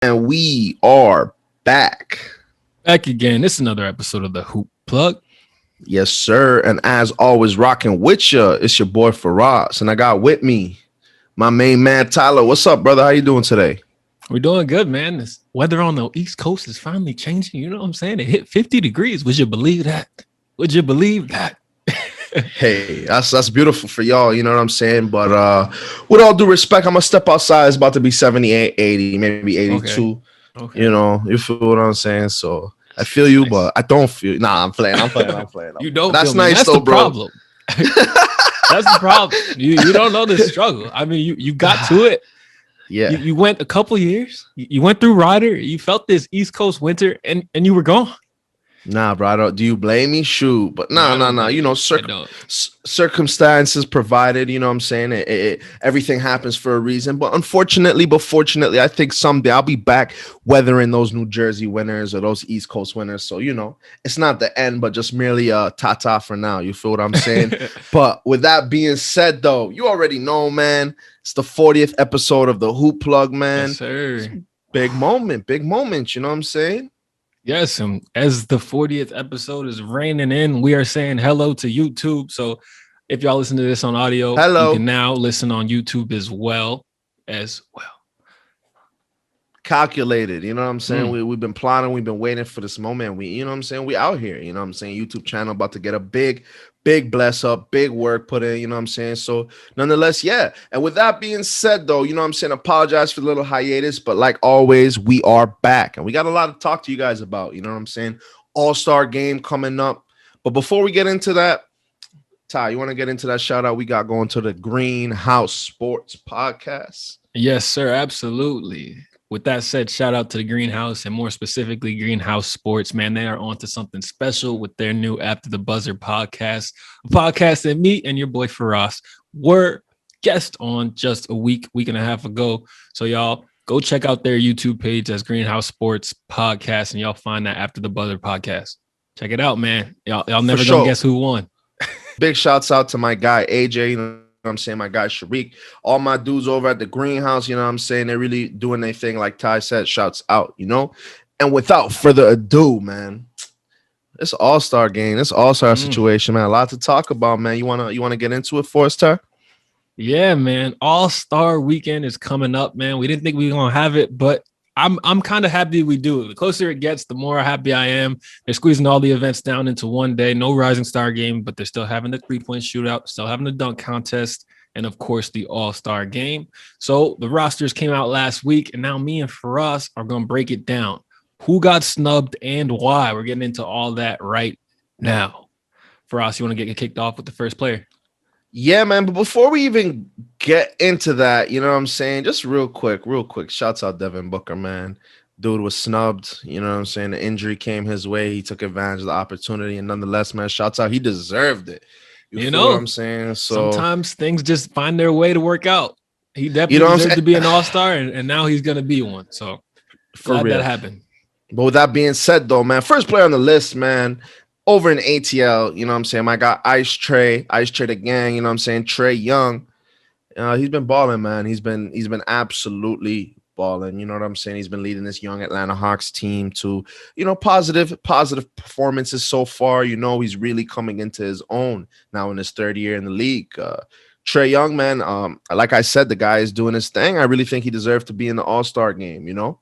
And we are back. Back again. This is another episode of the Hoop Plug. Yes, sir. And as always, rocking with you, it's your boy Firas. And I got with me my main man, Tyler. What's up, brother? How you doing today? We're doing good, man. This weather on the East Coast is finally changing. You know what I'm saying? It hit 50 degrees. Would you believe that? Would you believe that? Hey, that's beautiful for y'all. You know what I'm saying? But with all due respect, I'm going to step outside. It's about to be 78, 80, maybe 82. Okay. You know, you feel what I'm saying? So I feel you, nice. But I don't feel. Nah, I'm playing. You don't. That's feel nice, That's though, the bro. Problem. That's the problem. You don't know the struggle. I mean, you got to it. Yeah. You went a couple years. You went through Ryder. You felt this East Coast winter, and you were gone. Nah, bro. Do you blame me? Shoot. But nah. You know, circumstances provided, you know what I'm saying? Everything happens for a reason. But fortunately, I think someday I'll be back weathering those New Jersey winters or those East Coast winters. So, you know, it's not the end, but just merely a ta-ta for now. You feel what I'm saying? But with that being said, though, you already know, man, it's the 40th episode of the Hoop Plug, man. Yes, sir. Big moment. You know what I'm saying? Yes, and as the 40th episode is raining in, we are saying hello to YouTube. So if y'all listen to this on audio, you can now listen on YouTube as well. Calculated, you know what I'm saying? We've been plotting, we've been waiting for this moment. You know what I'm saying? We out here, you know what I'm saying? YouTube channel about to get a big bless up, big work put in, you know what I'm saying? So nonetheless, yeah. And with that being said, though, you know what I'm saying? Apologize for the little hiatus, but like always, we are back and we got a lot to talk to you guys about, you know what I'm saying? All-Star game coming up. But before we get into that, Ty, you want to get into that shout out we got going to the Greenhouse Sports Podcast? Yes, sir. Absolutely. With that said, shout out to the Greenhouse and more specifically Greenhouse Sports, man. They are on to something special with their new After the Buzzer podcast, a podcast that me and your boy Firas were guests on just a week and a half ago. So y'all go check out their YouTube page as Greenhouse Sports Podcast and y'all find that After the Buzzer podcast. Check it out, man. Y'all never gonna guess who won. Big shouts out to my guy AJ, you know what I'm saying, my guy Sharik, all my dudes over at the Greenhouse, you know what I'm saying, they're really doing their thing. Like Ty said, shouts out, you know. And without further ado, man, this all-star game, this all-star situation, man, a lot to talk about, man. You wanna get into it for us, Ty? Yeah, man, all-star weekend is coming up, man. We didn't think we were gonna have it, but I'm kind of happy we do it. The closer it gets, the more happy I am. They're squeezing all the events down into one day. No Rising Star game, but they're still having the 3-point shootout, still having the dunk contest, and of course the All-Star game. So the rosters came out last week, and now me and Firas are going to break it down. Who got snubbed and why? We're getting into all that right now. Firas, you want to get kicked off with the first player? Yeah, man. But before we even get into that, you know what I'm saying? Just real quick. Shouts out Devon Booker, man. Dude was snubbed. You know what I'm saying? The injury came his way. He took advantage of the opportunity. And nonetheless, man, shouts out. He deserved it. You know what I'm saying? So sometimes things just find their way to work out. He definitely deserved to be an all-star, and now he's going to be one. So glad that happened. But with that being said, though, man, first player on the list, man, over in ATL, you know what I'm saying? My guy, Ice Trey the gang, you know what I'm saying? Trey Young, he's been balling, man. He's been absolutely balling. You know what I'm saying? He's been leading this young Atlanta Hawks team to, you know, positive performances so far. You know, he's really coming into his own now in his third year in the league. Trey Young, man, like I said, the guy is doing his thing. I really think he deserved to be in the All-Star game, you know?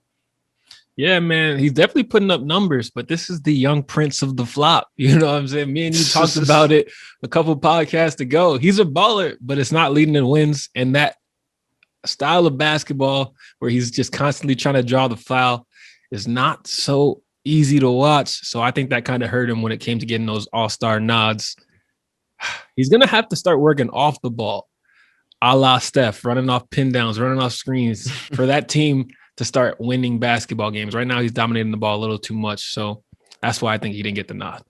Yeah, man, he's definitely putting up numbers, but this is the young prince of the flop. You know what I'm saying? Me and you talked about it a couple podcasts ago. He's a baller, but it's not leading in wins. And that style of basketball where he's just constantly trying to draw the foul is not so easy to watch. So I think that kind of hurt him when it came to getting those all-star nods. He's going to have to start working off the ball, a la Steph, running off pin downs, running off screens for that team to start winning basketball games. Right now, he's dominating the ball a little too much. So that's why I think he didn't get the nod.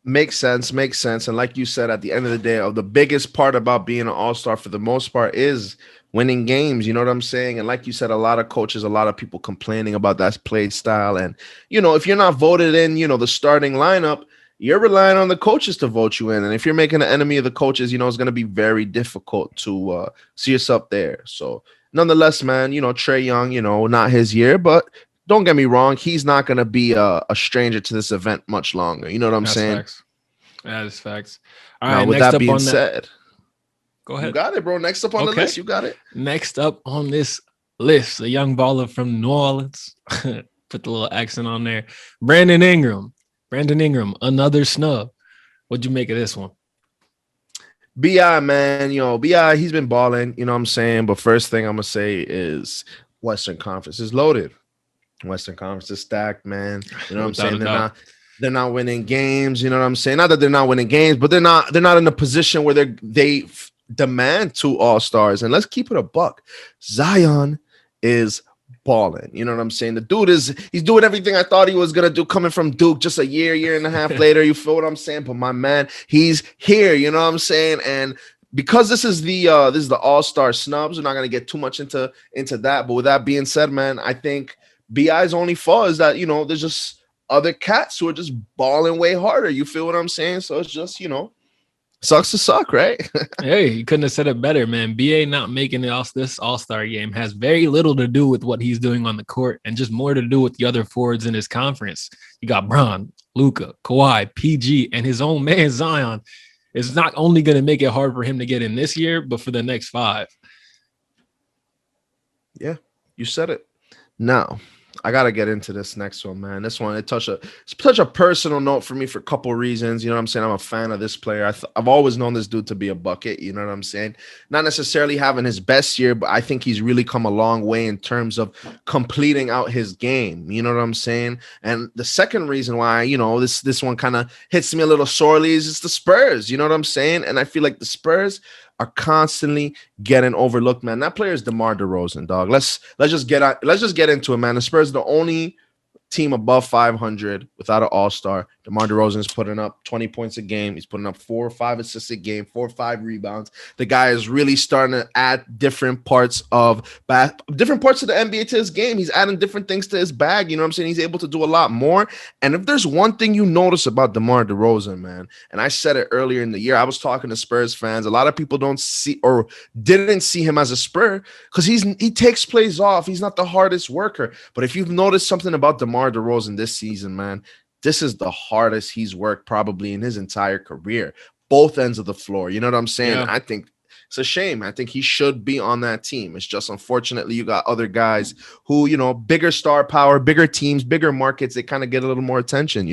Makes sense. And like you said, at the end of the day, the biggest part about being an all-star for the most part is winning games. You know what I'm saying? And like you said, a lot of coaches, a lot of people complaining about that play style. And, you know, if you're not voted in, you know, the starting lineup, you're relying on the coaches to vote you in. And if you're making an enemy of the coaches, you know, it's going to be very difficult to see yourself there. So nonetheless, man, Trey Young, not his year, but don't get me wrong, he's not going to be a stranger to this event much longer. You know what I'm That's saying? facts. That is facts. All Now, right, with next that up being on that. said, Go you ahead. got it, bro. Next up on the list, you got it. Next up on this list, a young baller from New Orleans. Put the little accent on there. Brandon Ingram, another snub. What'd you make of this one? BI, man, BI, he's been balling, you know what I'm saying? But first thing I'm going to say is Western Conference is loaded. Western Conference is stacked, man. You know what I'm saying? They're not winning games, you know what I'm saying? Not that they're not winning games, but they're not in a position where they demand 2 all-stars. And let's keep it a buck. Zion is balling. You know what I'm saying? The dude he's doing everything I thought he was gonna do coming from Duke just a year and a half later. You feel what I'm saying? But my man, he's here. You know what I'm saying? And because this is the All-Star snubs, we're not gonna get too much into that. But with that being said, man, I think BI's only fault is that there's just other cats who are just balling way harder. You feel what I'm saying? So it's just sucks to suck, right? Hey, you couldn't have said it better, man. BA not making this All-Star game has very little to do with what he's doing on the court and just more to do with the other forwards in his conference. You got Bron, Luka, Kawhi, PG, and his own man, Zion. It's not only going to make it hard for him to get in this year, but for the next 5. Yeah, you said it. Now, I gotta get into this next one, man. This one, it's such a personal note for me for a couple of reasons. You know what I'm saying? I'm a fan of this player. I've always known this dude to be a bucket. You know what I'm saying? Not necessarily having his best year, but I think he's really come a long way in terms of completing out his game. You know what I'm saying? And the second reason why, this one kind of hits me a little sorely is it's the Spurs. You know what I'm saying? And I feel like the Spurs are constantly getting overlooked, man. That player is DeMar DeRozan, dog. Let's just get into it, man. The Spurs are the only team above 500 without an all-star. DeMar DeRozan is putting up 20 points a game. He's putting up 4 or 5 assists a game, 4 or 5 rebounds. The guy is really starting to add different parts of the NBA to his game. He's adding different things to his bag. You know what I'm saying? He's able to do a lot more. And if there's one thing you notice about DeMar DeRozan, man, and I said it earlier in the year, I was talking to Spurs fans. A lot of people don't see or didn't see him as a Spur because he takes plays off. He's not the hardest worker. But if you've noticed something about DeMar DeRozan this season, man, this is the hardest he's worked probably in his entire career, both ends of the floor. You know what I'm saying? Yeah. I think it's a shame. I think he should be on that team. It's just unfortunately you got other guys who, bigger star power, bigger teams, bigger markets, they kind of get a little more attention,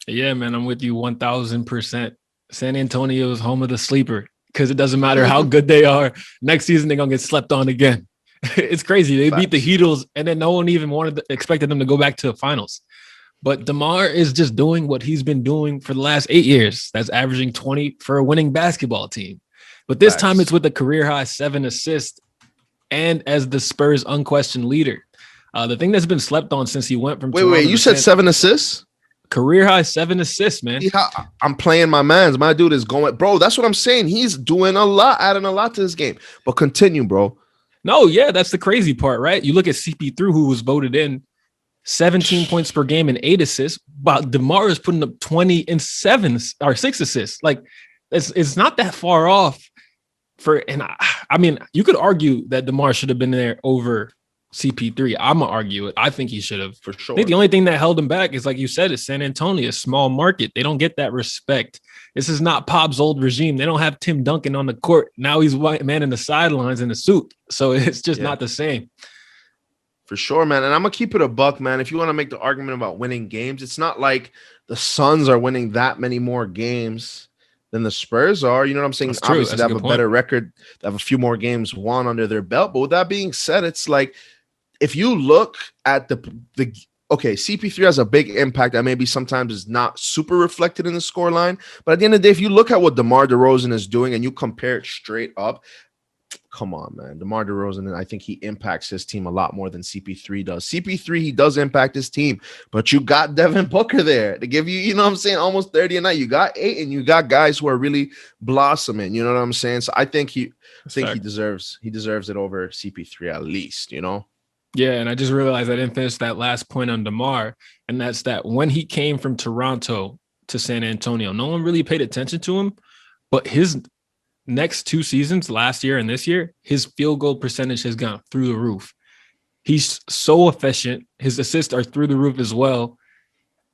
Yeah, man, I'm with you 1,000%. San Antonio is home of the sleeper because it doesn't matter how good they are. Next season, they're going to get slept on again. It's crazy. They beat the Heatles, and then no one even expected them to go back to the finals. But DeMar is just doing what he's been doing for the last 8 years. That's averaging 20 for a winning basketball team. But this time it's with a career-high 7 assists and as the Spurs' unquestioned leader. The thing that's been slept on since he went from Toronto you said 7 assists? Career-high 7 assists, man. Yeah, I'm playing my mans. My dude is going. Bro, that's what I'm saying. He's doing a lot, adding a lot to this game. But continue, bro. No, yeah, that's the crazy part, right? You look at CP3, who was voted in 17 points per game and 8 assists, but DeMar is putting up 20 and 6 assists. Like it's not that far off I mean, you could argue that DeMar should have been there over CP3. I'm gonna argue it. I think he should have, for sure. I think the only thing that held him back is, like you said, is San Antonio, a small market. They don't get that respect. This is not Pop's old regime. They don't have Tim Duncan on the court. Now he's white man in the sidelines in a suit. So it's just not the same. For sure, man. And I'm going to keep it a buck, man. If you want to make the argument about winning games, it's not like the Suns are winning that many more games than the Spurs are. You know what I'm saying? Obviously, they have a better record. They have a few more games won under their belt. But with that being said, it's like if you look at CP3 has a big impact that maybe sometimes is not super reflected in the scoreline. But at the end of the day, if you look at what DeMar DeRozan is doing and you compare it straight up, come on, man. DeMar DeRozan, I think he impacts his team a lot more than CP3 does. CP3, he does impact his team, but you got Devin Booker there to give you, you know what I'm saying, almost 30 a night. You got 8, and you got guys who are really blossoming. You know what I'm saying? So I think he deserves it over CP3 at least, Yeah, and I just realized I didn't finish that last point on DeMar, and that's that when he came from Toronto to San Antonio, no one really paid attention to him, but his next 2 seasons, last year and this year, his field goal percentage has gone through the roof. He's so efficient. His assists are through the roof as well.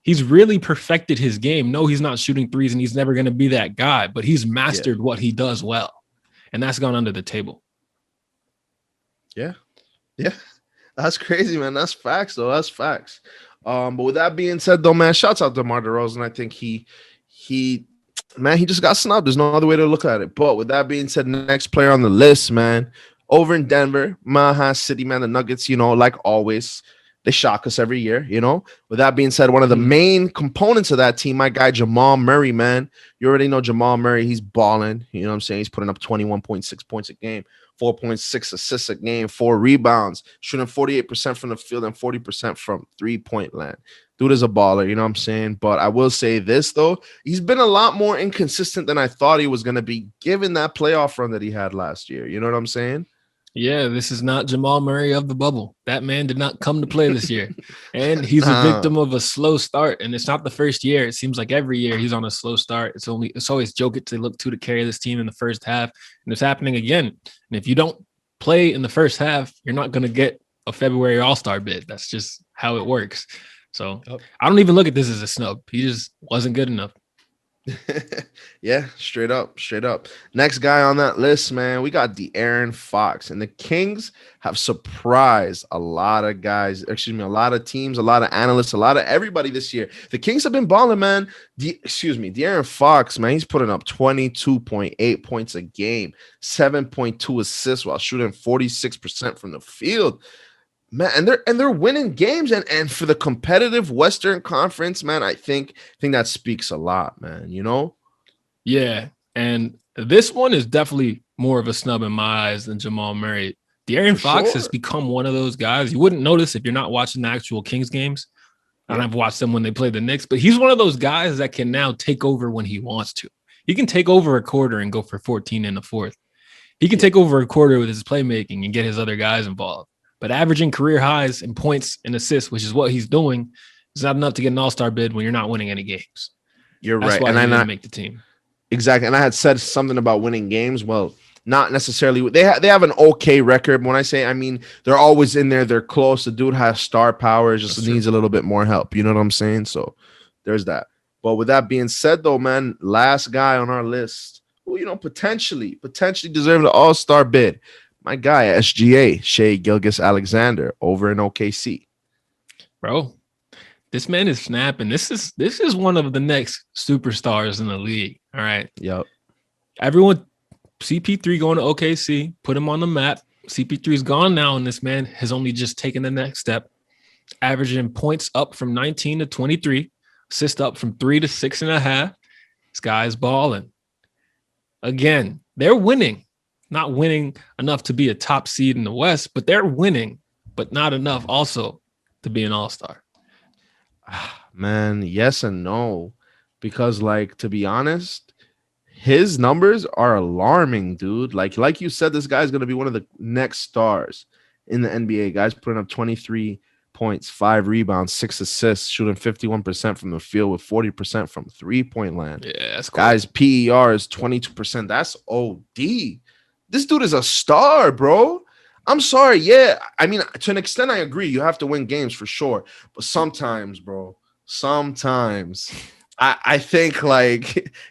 He's really perfected his game. No, he's not shooting threes and he's never going to be that guy, but he's mastered what he does well. And that's gone under the table. Yeah. Yeah. That's crazy, man. That's facts, though. That's facts. But with that being said, though, man, shouts out to DeMar DeRozan. I think he just got snubbed. There's no other way to look at it. But with that being said, next player on the list, man, over in Denver, Maha City, man, the Nuggets, like always, they shock us every year, With that being said, one of the main components of that team, my guy Jamal Murray, man. You already know Jamal Murray. He's balling. You know what I'm saying? He's putting up 21.6 points a game, 4.6 assists a game, 4 rebounds, shooting 48% from the field and 40% from three-point land. Dude is a baller, you know what I'm saying? But I will say this, though. He's been a lot more inconsistent than I thought he was going to be, given that playoff run that he had last year. You know what I'm saying? Yeah, this is not Jamal Murray of the bubble. That man did not come to play this year. And he's a victim of a slow start. And it's not the first year. It seems like every year he's on a slow start. It's always Jokic to look to carry this team in the first half. And it's happening again. And if you don't play in the first half, you're not going to get a February All-Star bid. That's just how it works. So I don't even look at this as a snub. He just wasn't good enough. Yeah, straight up. Next guy on that list, man, we got Darren Fox, and the Kings have surprised a lot of guys, a lot of teams, a lot of analysts, a lot of everybody this year. The Kings have been balling, man. Darren Fox, man, he's putting up 22.8 points a game, 7.2 assists while shooting 46% from the field. Man, and they're winning games, and for the competitive Western Conference, man, I think that speaks a lot, man. Yeah, and this one is definitely more of a snub in my eyes than Jamal Murray. Darren Fox has become one of those guys you wouldn't notice if you're not watching the actual Kings games. And I've watched them when they play the Knicks, but he's one of those guys that can now take over when he wants to. He can take over a quarter and go for 14 in the fourth. He can take over a quarter with his playmaking and get his other guys involved. But averaging career highs in points and assists, which is what he's doing, is not enough to get an all-star bid when you're not winning any games. You're That's right. Why he didn't make the team. Exactly. And I had said something about winning games. Well, not necessarily. They have an okay record. When I say, I mean, they're always in there. They're close. The dude has star power. Just needs a little bit more help. You know what I'm saying? So there's that. But with that being said, though, man, last guy on our list who, potentially deserves the all-star bid. My guy, SGA, Shai Gilgeous-Alexander, over in OKC. Bro, this man is snapping. This is one of the next superstars in the league. All right. Yep. Everyone, CP3 going to OKC, put him on the map. CP3 is gone now, and this man has only just taken the next step, averaging points up from 19 to 23, assist up from 3 to 6.5. This guy is balling. Again, they're winning. Not winning enough to be a top seed in the West, but they're winning, but not enough also to be an all-star. Man, yes and no. Because, to be honest, his numbers are alarming, dude. Like you said, this guy's going to be one of the next stars in the NBA. Guys putting up 23 points, 5 rebounds, 6 assists, shooting 51% from the field with 40% from three-point land. Yeah, that's cool. Guys, PER is 22%. That's OD. This dude is a star, bro. I'm sorry. Yeah, I mean, to an extent, I agree. You have to win games for sure. But sometimes, bro, I think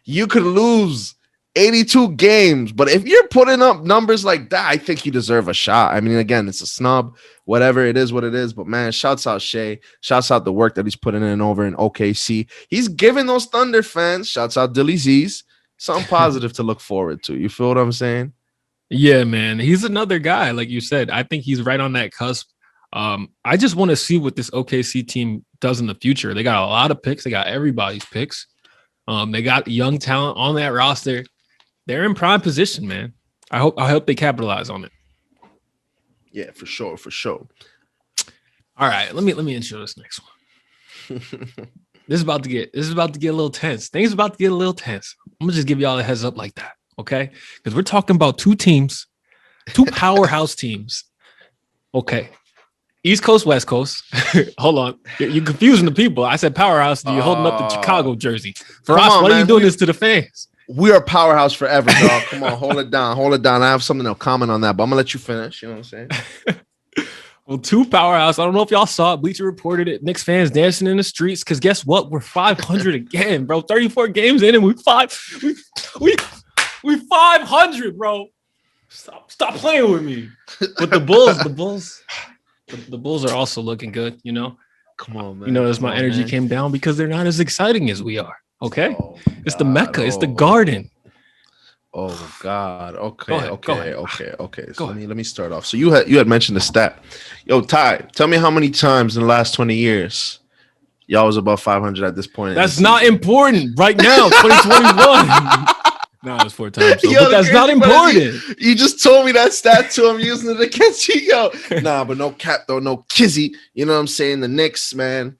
you could lose 82 games. But if you're putting up numbers like that, I think you deserve a shot. I mean, again, it's a snub. Whatever, it is what it is. But, man, shouts out Shai. Shouts out the work that he's putting in over in OKC. He's giving those Thunder fans, shouts out Dilly Z's, something positive to look forward to. You feel what I'm saying? Yeah, man. He's another guy, like you said. I think he's right on that cusp. I just want to see what this OKC team does in the future. They got a lot of picks. They got everybody's picks. They got young talent on that roster. They're in prime position, man. I hope they capitalize on it. Yeah, for sure. All right, let me intro this next one. This is about to get a little tense. Things about to get a little tense. I'm gonna just give y'all a heads up like that. Okay, because we're talking about two powerhouse teams. Okay, East Coast, West Coast. Hold on, you're confusing the people. I said powerhouse. You're holding up the Chicago jersey. For us, why are you doing this to the fans? we are a powerhouse forever, dog. Come on, hold it down. I have something to comment on that, but I'm gonna let you finish. You know what I'm saying? Well, two powerhouse. I don't know if y'all saw it. Bleacher reported it. Knicks fans dancing in the streets. Because guess what? We're 500 again, bro. 34 games in, and we 500, bro. Stop playing with me. But the Bulls are also looking good. You know. Come on, man. You notice my energy came down because they're not as exciting as we are. Okay, it's the Mecca. It's the Garden. Oh God. Okay. Go So let me start off. So you had mentioned the stat. Yo, Ty, tell me how many times in the last 20 years y'all was above 500 at this point. That's not important right now, 2021. No, it's 4 times. So, but that's not important. You just told me that stat too. I'm using it against you, yo. Nah, but no cap though, no kizzy. You know what I'm saying? The Knicks, man.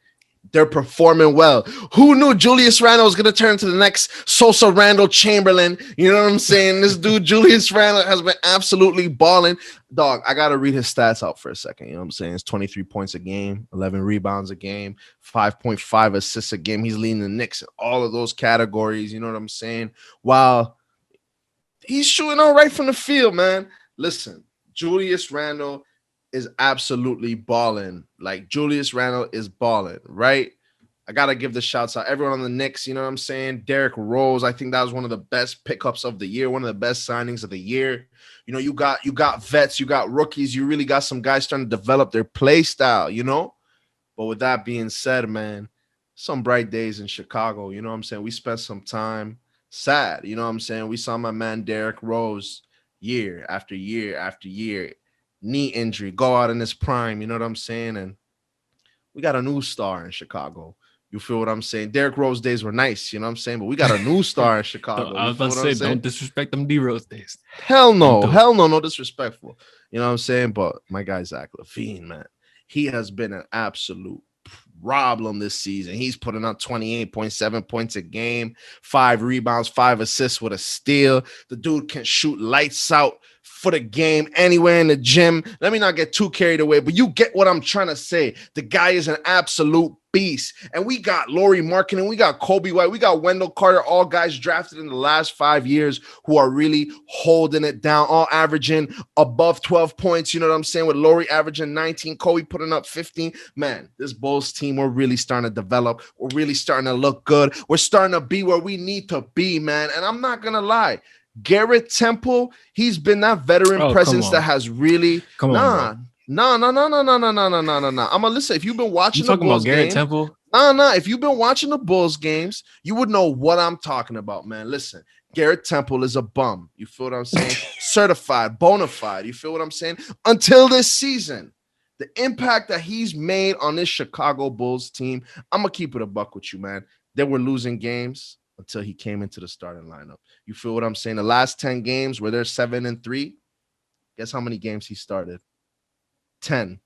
They're performing well. Who knew Julius Randle was going to turn to the next Sosa Randall Chamberlain? You know what I'm saying? This dude, Julius Randle, has been absolutely balling. Dog, I got to read his stats out for a second. You know what I'm saying? It's 23 points a game, 11 rebounds a game, 5.5 assists a game. He's leading the Knicks in all of those categories. You know what I'm saying? Wow. He's shooting all right from the field, man. Listen, Julius Randle is absolutely balling. Like Julius Randle is balling, right? I gotta give the shouts out. Everyone on the Knicks, you know what I'm saying? Derrick Rose, I think that was one of the best pickups of the year, one of the best signings of the year. You know, you got vets, you got rookies, you really got some guys starting to develop their play style, you know? But with that being said, man, some bright days in Chicago, you know what I'm saying? We spent some time sad, you know what I'm saying? We saw my man Derrick Rose year after year after year, knee injury, go out in his prime, you know what I'm saying? And we got a new star in Chicago. You feel what I'm saying? Derrick Rose days were nice, you know what I'm saying? But we got a new star in Chicago. I was about to say, don't disrespect them D Rose days. Hell no, no disrespectful. You know what I'm saying? But my guy Zack Levine, man, he has been an absolute problem this season. He's putting up 28.7 points a game, 5 rebounds, 5 assists with a steal. The dude can shoot lights out for the game anywhere in the gym. Let me not get too carried away, but you get what I'm trying to say. The guy is an absolute beast. And we got Lauri Markkanen, we got Kobe White, we got Wendell Carter, all guys drafted in the last 5 years who are really holding it down, all averaging above 12 points. You know what I'm saying? With Lauri averaging 19, Kobe putting up 15. Man, this Bulls team, we're really starting to develop. We're really starting to look good. We're starting to be where we need to be, man. And I'm not going to lie. Garrett Temple, he's been that veteran presence that has really No. I'm gonna listen. If you've been watching the Bulls games, Temple? If you've been watching the Bulls games, you would know what I'm talking about, man. Listen, Garrett Temple is a bum. You feel what I'm saying? Certified, bona fide. You feel what I'm saying? Until this season, the impact that he's made on this Chicago Bulls team, I'm gonna keep it a buck with you, man. They were losing games until he came into the starting lineup. You feel what I'm saying? The last 10 games where they're 7-3, guess how many games he started? 10.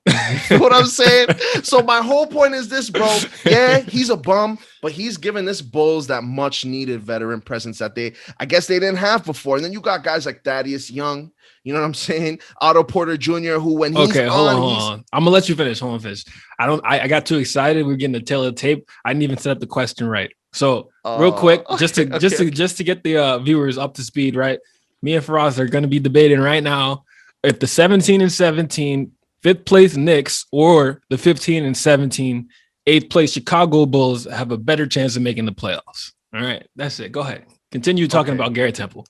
You know what I'm saying? So my whole point is this, bro. Yeah, he's a bum, but he's given this Bulls that much needed veteran presence that I guess they didn't have before. And then you got guys like Thaddeus Young, you know what I'm saying? Otto Porter Jr., who when he's hold on. I'm gonna let you finish. Hold on, finish. I got too excited. We're getting the tail of the tape. I didn't even set up the question right. So real quick, just to get the viewers up to speed, right? Me and Firas are gonna be debating right now if the 17 and 17 5th place Knicks or the 15 and 17 8th place Chicago Bulls have a better chance of making the playoffs. All right, that's it. Go ahead. Continue talking about Garrett Temple.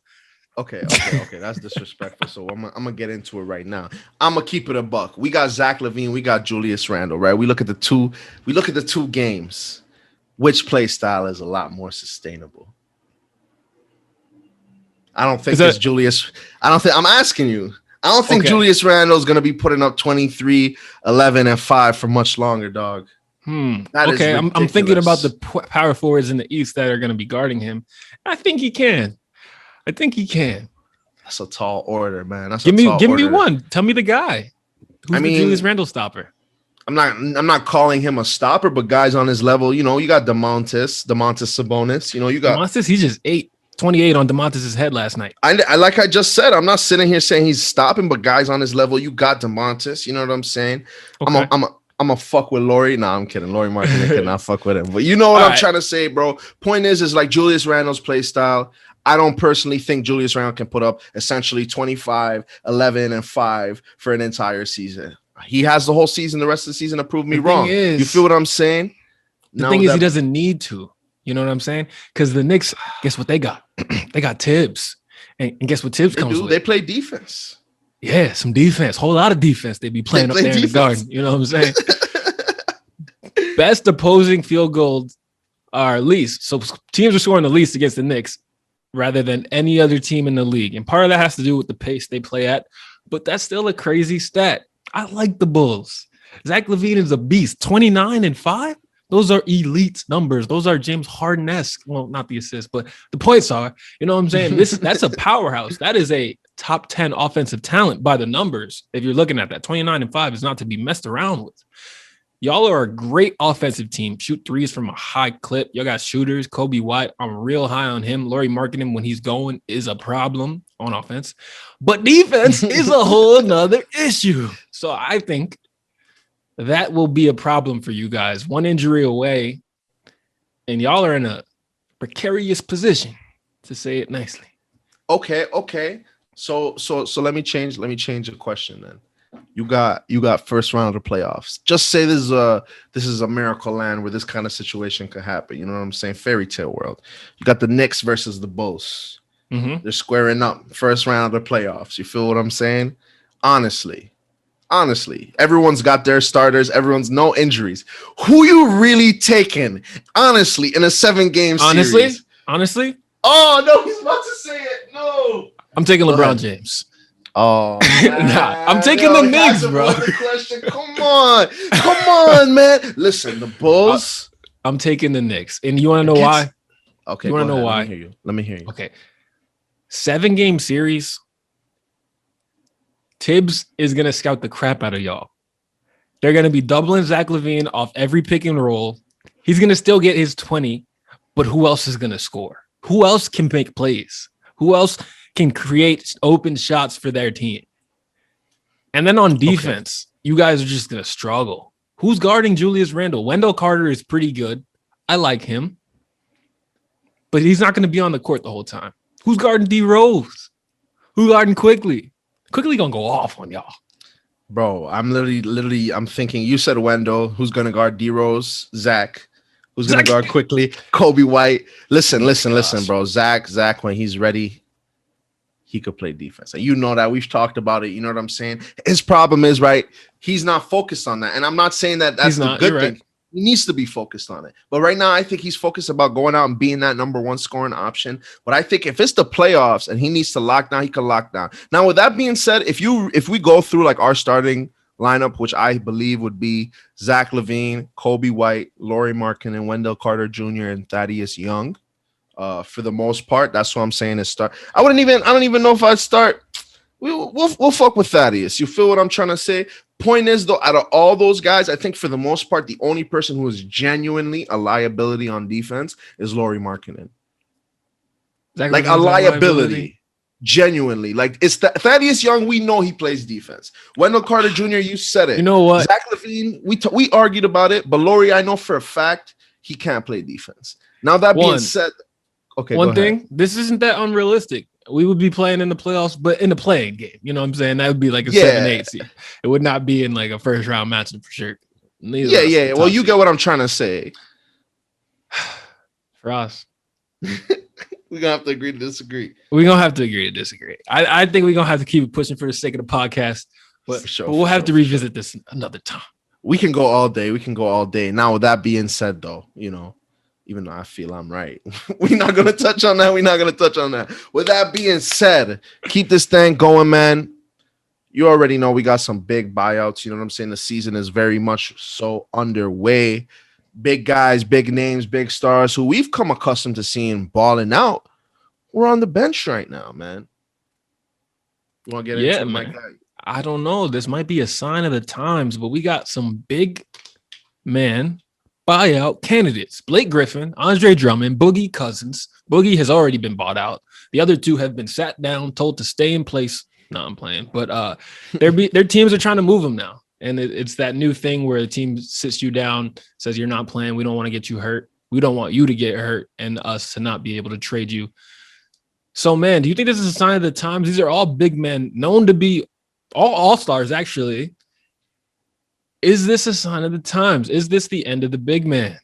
Okay. That's disrespectful. So I'm gonna get into it right now. I'm gonna keep it a buck. We got Zack Levine, we got Julius Randle, right? We look at the two games. Which play style is a lot more sustainable? I don't think it's Julius. I'm asking you. I don't think Julius Randle is going to be putting up 23, 11, and 5 for much longer, dog. Okay, I'm thinking about the power forwards in the East that are going to be guarding him. I think he can. That's a tall order, man. Give me one. Tell me the guy. Who's the Julius Randle stopper? I'm not calling him a stopper, but guys on his level, you know, you got Domantas Sabonis. You know, you got Domantas. He just 28 on Domantas' head last night. I like I just said, I'm not sitting here saying he's stopping, but guys on his level, you got Domantas. You know what I'm saying? Okay. I'm gonna fuck with Laurie. Nah, I'm kidding. Laurie Marketing cannot fuck with him. But you know what I'm trying to say, bro. Point is like Julius Randle's play style. I don't personally think Julius Randle can put up essentially 25, 11, and 5 for an entire season. He has the whole season, the rest of the season to prove me wrong. You feel what I'm saying? The thing is, he doesn't need to. You know what I'm saying? Because the Knicks, guess what they got? They got Tibbs. And guess what Tibbs comes with? They play defense. Yeah, some defense. Whole lot of defense they be playing up there in the garden. You know what I'm saying? Best opposing field goals are least. So teams are scoring the least against the Knicks rather than any other team in the league. And part of that has to do with the pace they play at. But that's still a crazy stat. I like the Bulls. Zack Levine is a beast. 29 and 5. Those are elite numbers. Those are James Harden-esque. Well, not the assists, but the points are. You know what I'm saying? That's a powerhouse. That is a top 10 offensive talent by the numbers. If you're looking at that, 29 and 5 is not to be messed around with. Y'all are a great offensive team. Shoot threes from a high clip. Y'all got shooters. Kobe White, I'm real high on him. Laurie Marketing, when he's going, is a problem on offense. But defense is a whole nother issue. So I think that will be a problem for you guys. One injury away, and y'all are in a precarious position, to say it nicely. Okay. So let me change the question then. You got first round of playoffs. Just say this is a miracle land where this kind of situation could happen. You know what I'm saying? Fairy tale world. You got the Knicks versus the Bulls. Mm-hmm. They're squaring up first round of playoffs. You feel what I'm saying? Honestly, everyone's got their starters. Everyone's no injuries. Who you really taking? Honestly, in a 7-game series. Honestly. Oh no, he's about to say it. No. I'm taking LeBron James. Oh, nah, I'm taking the Knicks, bro. Come on, man. Listen, the Bulls. I'm taking the Knicks, and you want to know why? Okay, you want to know why? Let me hear you. Okay, 7-game series. Tibbs is gonna scout the crap out of y'all. They're gonna be doubling Zack Levine off every pick and roll. He's gonna still get his 20, but who else is gonna score? Who else can make plays? Who else can create open shots for their team? And then on defense, you guys are just going to struggle. Who's guarding Julius Randle? Wendell Carter is pretty good. I like him. But he's not going to be on the court the whole time. Who's guarding D Rose? Who's guarding Quickly? Quickly going to go off on y'all. Bro, I'm literally I'm thinking, you said Wendell. Who's going to guard D Rose? Zach. Who's going to guard Quickly? Kobe White. Listen, bro. Zach, when he's ready, he could play defense. And you know that. We've talked about it. You know what I'm saying? His problem is, right, he's not focused on that. And I'm not saying that that's the good thing. Right. He needs to be focused on it. But right now, I think he's focused about going out and being that number one scoring option. But I think if it's the playoffs and he needs to lock down, he can lock down. Now, with that being said, if we go through like our starting lineup, which I believe would be Zack Levine, Kobe White, Laurie Marketing, Wendell Carter Jr., and Thaddeus Young. For the most part, that's what I'm saying is start. I don't even know if I'd start. We'll fuck with Thaddeus. You feel what I'm trying to say? Point is, though, out of all those guys, I think for the most part, the only person who is genuinely a liability on defense is Laurie Marketing. Like a liability. Genuinely. Like it's Thaddeus Young, we know he plays defense. Wendell Carter Jr., you said it. You know what? Zack Levine, we argued about it, but Laurie, I know for a fact he can't play defense. Now that being said, one thing, this isn't that unrealistic. We would be playing in the playoffs, but in the playing game. You know what I'm saying? That would be like a 7-8 seed. It would not be in like a first round matchup for sure. Yeah. Well, you get what I'm trying to say. For us. We're gonna have to agree to disagree. We're gonna have to agree to disagree. I think we're gonna have to keep it pushing for the sake of the podcast. But we'll have to revisit this another time. We can go all day. Now, with that being said, though, you know, even though I feel I'm right, we're not gonna touch on that. With that being said, keep this thing going, man. You already know we got some big buyouts. You know what I'm saying? The season is very much so underway. Big guys, big names, big stars who we've come accustomed to seeing balling out. We're on the bench right now, man. You want to get into it, my guy? I don't know. This might be a sign of the times, but we got some big man buyout candidates. Blake Griffin, Andre Drummond, Boogie Cousins. Boogie has already been bought out. The other two have been sat down, told to stay in place. No, I'm playing. But their teams are trying to move him now. And it's that new thing where the team sits you down, says you're not playing. We don't want to get you hurt. We don't want you to get hurt and us to not be able to trade you. So, man, do you think this is a sign of the times? These are all big men known to be all stars, actually. Is this a sign of the times? Is this the end of the big man?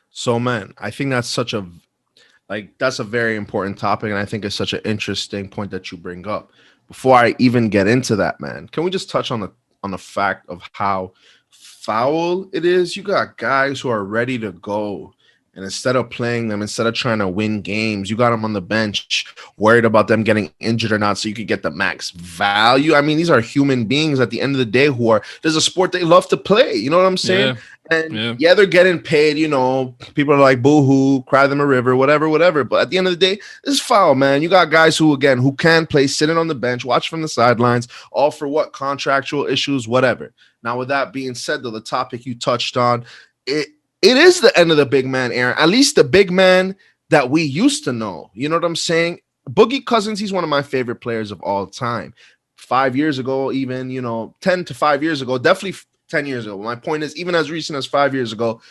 So, man, I think that's that's a very important topic. And I think it's such an interesting point that you bring up. Before I even get into that, man, can we just touch on the fact of how foul it is? You got guys who are ready to go, and instead of playing them, instead of trying to win games, you got them on the bench, worried about them getting injured or not, so you could get the max value. I mean, these are human beings at the end of the day there's a sport they love to play. You know what I'm saying? Yeah. And yeah, they're getting paid. You know, people are like, boo-hoo, cry them a river, whatever. But at the end of the day, this is foul, man. You got guys who can play, sitting on the bench, watch from the sidelines, all for what? Contractual issues, whatever. Now, with that being said, though, the topic you touched on, it is the end of the big man era, at least the big man that we used to know. You know what I'm saying? Boogie Cousins, he's one of my favorite players of all time. 5 years ago, even, 10 to 5 years ago, definitely 10 years ago. My point is, even as recent as 5 years ago,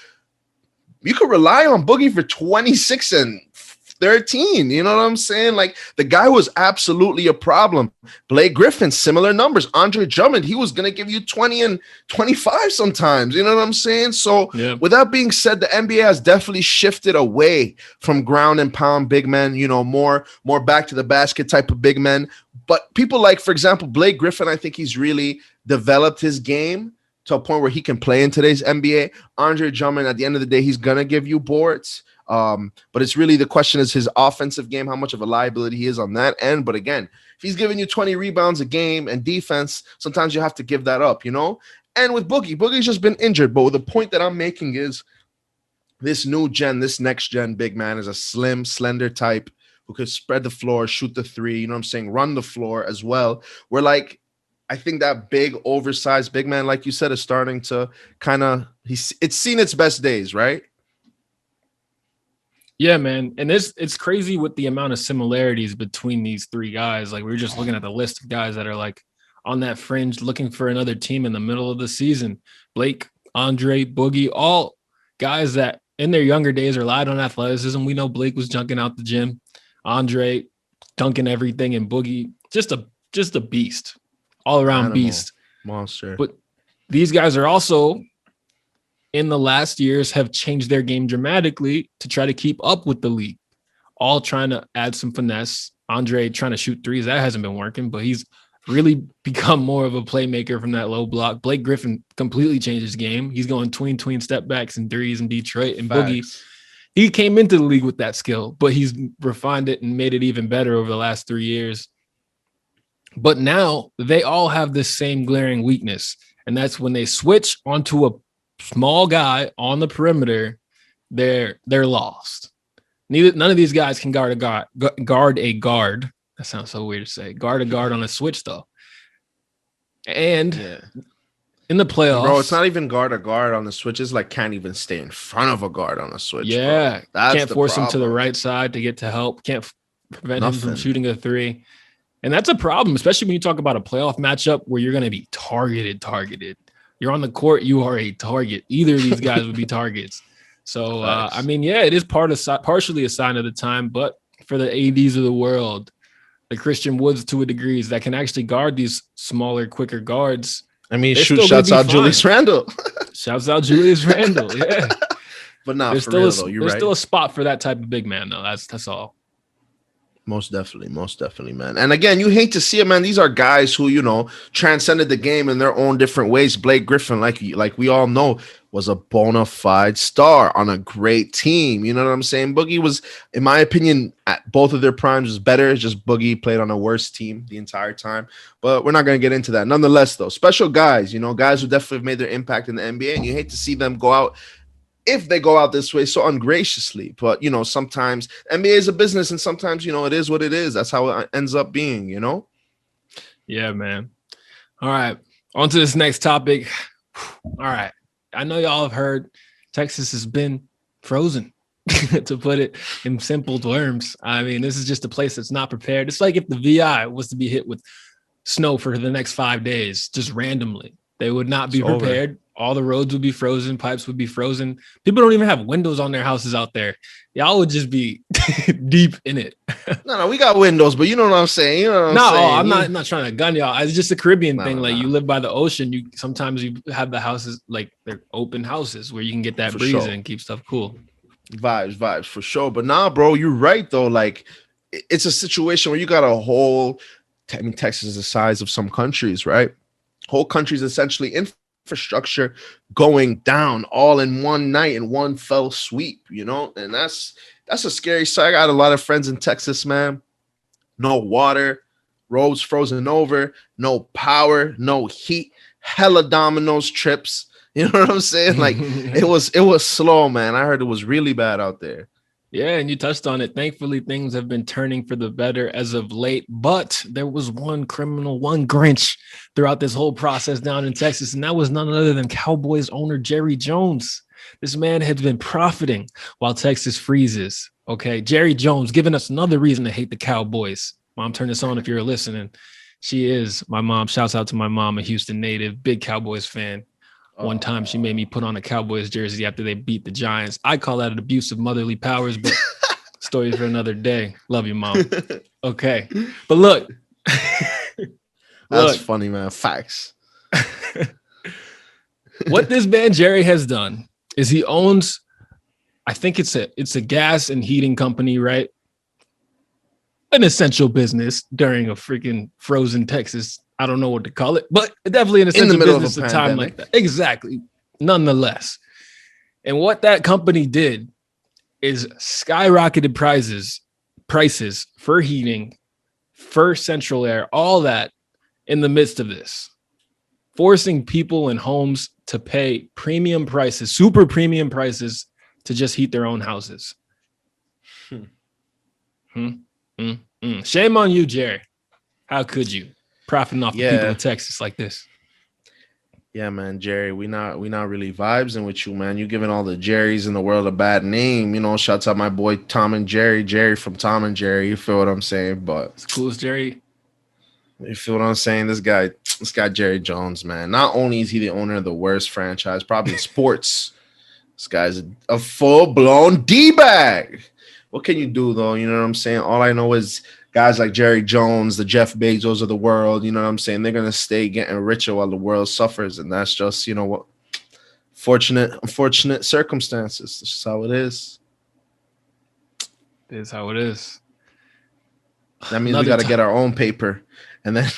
you could rely on Boogie for 26 and 13. You know what I'm saying? Like, the guy was absolutely a problem. Blake Griffin, similar numbers. Andre Drummond, he was going to give you 20 and 25 sometimes. You know what I'm saying? So with that being said, the NBA has definitely shifted away from ground and pound big men, more back to the basket type of big men. But people like, for example, Blake Griffin, I think he's really developed his game to a point where he can play in today's NBA. Andre Drummond, at the end of the day, he's going to give you boards. But it's really, the question is his offensive game, how much of a liability he is on that end. But again, if he's giving you 20 rebounds a game and defense, sometimes you have to give that up, And with Boogie's just been injured. But the point that I'm making is this next gen big man is a slim, slender type who could spread the floor, shoot the three, run the floor as well. I think that big, oversized big man, like you said, is starting to it's seen its best days, right? Yeah, man. And it's crazy with the amount of similarities between these three guys. Like, we were just looking at the list of guys that are like on that fringe looking for another team in the middle of the season. Blake, Andre, Boogie, all guys that in their younger days relied on athleticism. We know Blake was junking out the gym. Andre dunking everything, and Boogie, just a beast. All around beast. Monster. But these guys are also, in the last years, have changed their game dramatically to try to keep up with the league, all trying to add some finesse. Andre trying to shoot threes. That hasn't been working, but he's really become more of a playmaker from that low block. Blake Griffin completely changed his game. He's going tween step backs and threes in Detroit. And Facts. Boogie, he came into the league with that skill, but he's refined it and made it even better over the last 3 years. But now they all have this same glaring weakness, and that's when they switch onto a small guy on the perimeter, they're lost. None of these guys can guard a guard. That sounds so weird to say. Guard a guard on a switch, though. And in the playoffs, bro, it's not even guard a guard on the switch. It's like can't even stay in front of a guard on a switch. Yeah, can't force him to the right side to get to help. Can't prevent him from shooting a three. And that's a problem, especially when you talk about a playoff matchup where you're going to be targeted. You're on the court, you are a target. Either of these guys would be targets. So, it is partially a sign of the time, but for the ADs of the world, the Christian Woods to a degree that can actually guard these smaller, quicker guards. I mean, shouts out Julius Randle. Shouts out Julius Randle, yeah. But not for real, though. You're right. There's still a spot for that type of big man, though. That's all. Most definitely, man. And again, you hate to see it, man. These are guys who, transcended the game in their own different ways. Blake Griffin, like we all know, was a bona fide star on a great team. You know what I'm saying? Boogie was, in my opinion, at both of their primes was better. Just Boogie played on a worse team the entire time. But we're not going to get into that. Nonetheless, though, special guys, guys who definitely have made their impact in the NBA, and you hate to see them go out, if they go out this way so ungraciously. But, sometimes NBA is a business, and sometimes, it is what it is. That's how it ends up being, Yeah, man. All right. On to this next topic. All right. I know y'all have heard Texas has been frozen, to put it in simple terms. I mean, this is just a place that's not prepared. It's like if the VI was to be hit with snow for the next 5 days, just randomly. They would not be prepared. All the roads would be frozen. Pipes would be frozen. People don't even have windows on their houses out there. Y'all would just be deep in it. No, we got windows, but you know what I'm saying. You know what I'm saying. I'm not trying to gun y'all. It's just a Caribbean thing. Like you live by the ocean. You sometimes you have the houses like they're open houses where you can get that breeze and keep stuff cool. Vibes for sure. But nah, bro, you're right though. Like it's a situation where you got a whole. I mean, Texas is the size of some countries, right? Whole countries essentially infrastructure going down all in one night in one fell sweep, you know, and that's a scary sight. I got a lot of friends in Texas, man. No water, roads frozen over, no power, no heat, hella Domino's trips. You know what I'm saying? Like it was slow, man. I heard it was really bad out there. Yeah, and you touched on it. Thankfully, things have been turning for the better as of late. But there was one criminal, one Grinch throughout this whole process down in Texas, and that was none other than Cowboys owner Jerry Jones. This man has been profiting while Texas freezes. Okay, Jerry Jones giving us another reason to hate the Cowboys. Mom, turn this on if you're listening. She is my mom. Shouts out to my mom, a Houston native, big Cowboys fan. One time she made me put on a Cowboys jersey after they beat the Giants. I call that an abuse of motherly powers, but stories for another day. Love you, Mom. Okay. But look. That's funny, man. Facts. What this man Jerry has done is he owns, I think it's a gas and heating company, right? An essential business during a freaking frozen Texas. I don't know what to call it, but definitely an essential business at a time like that. Exactly. Nonetheless. And what that company did is skyrocketed prices for heating, for central air, all that in the midst of this, forcing people in homes to pay premium prices, super premium prices to just heat their own houses. Shame on you, Jerry. How could you? Profiting off the people of Texas like this. Yeah, man, Jerry, we not really vibes with you, man. You giving all the Jerrys in the world a bad name. You know, shouts out my boy Tom and Jerry from Tom and Jerry. You feel what I'm saying? But it's cool as Jerry. You feel what I'm saying? This guy Jerry Jones, man. Not only is he the owner of the worst franchise, probably in sports. This guy's a full-blown D-bag. What can you do, though? You know what I'm saying? All I know is guys like Jerry Jones, the Jeff Bezos of the world, you know what I'm saying? They're going to stay getting richer while the world suffers. And that's just, you know what, unfortunate circumstances. That's just how it is. It is how it is. That means we got to get our own paper and then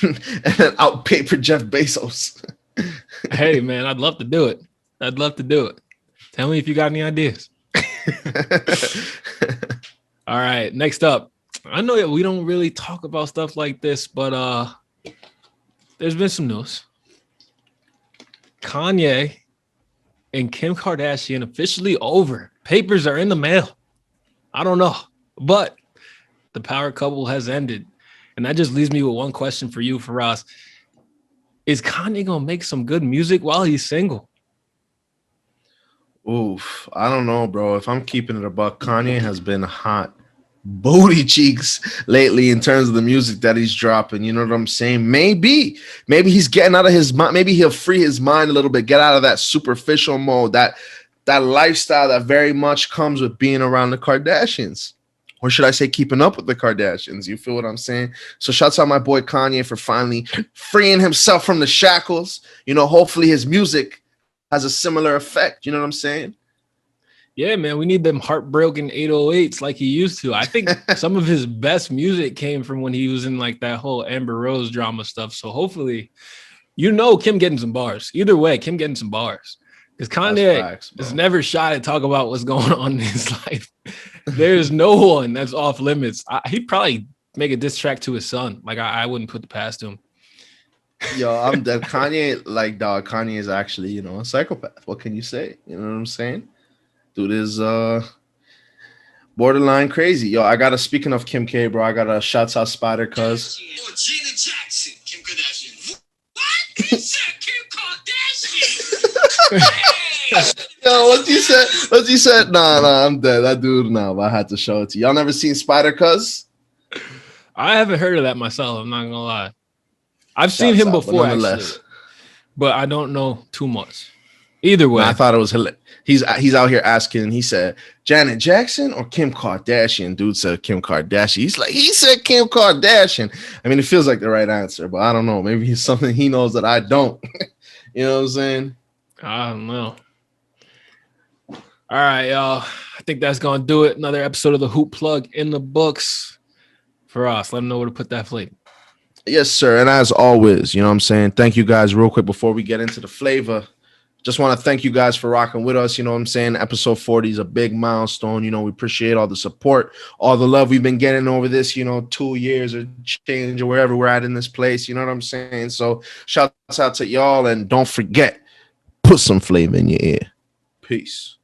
out paper Jeff Bezos. Hey, man, I'd love to do it. Tell me if you got any ideas. All right, next up. I know that we don't really talk about stuff like this, but there's been some news. Kanye and Kim Kardashian officially over. Papers are in the mail. I don't know, but the power couple has ended. And that just leaves me with one question for you, Firas. Is Kanye going to make some good music while he's single? Oof, I don't know, bro. If I'm keeping it a buck, Kanye has been hot booty cheeks lately in terms of the music that he's dropping. You know what I'm saying? Maybe he's getting out of his mind. Maybe he'll free his mind a little bit, get out of that superficial mode, that lifestyle that very much comes with being around the Kardashians. Or should I say keeping up with the Kardashians? You feel what I'm saying? So shouts out my boy Kanye for finally freeing himself from the shackles. You know, hopefully his music has a similar effect. You know what I'm saying? Yeah, man, we need them heartbroken 808s like he used to. I think some of his best music came from when he was in like that whole Amber Rose drama stuff. So hopefully, you know, Kim getting some bars. Either way, Kim getting some bars. Because Kanye is never shy to talk about what's going on in his life. There's no one that's off limits. He'd probably make a diss track to his son. Like, I wouldn't put the past him. Yo, I'm dead. Kanye is actually, you know, a psychopath. What can you say? You know what I'm saying? Dude is borderline crazy. Yo, speaking of Kim K, bro, I got a shouts out Spider Cuz. Or Janet Jackson, Kim Kardashian. What? He said Kim Kardashian. Yo, what you said? Nah, I'm dead. That dude, no, but I had to show it to you. Y'all never seen Spider Cuz? I haven't heard of that myself. I'm not gonna lie. I've seen him before, actually. but I don't know too much. Either way, I thought it was hilarious. He's out here asking. He said Janet Jackson or Kim Kardashian. Dude said Kim Kardashian. He said Kim Kardashian. I mean, it feels like the right answer, but I don't know. Maybe it's something he knows that I don't. You know what I'm saying? I don't know. All right, y'all. I think that's gonna do it. Another episode of the Hoop Plug in the books for us. Let them know where to put that flavor. Yes, sir. And as always, you know what I'm saying? Thank you guys real quick before we get into the flavor. Just want to thank you guys for rocking with us. You know what I'm saying? Episode 40 is a big milestone. You know, we appreciate all the support, all the love we've been getting over this, 2 years or change or wherever we're at in this place. You know what I'm saying? So shouts out to y'all. And don't forget, put some flavor in your ear. Peace.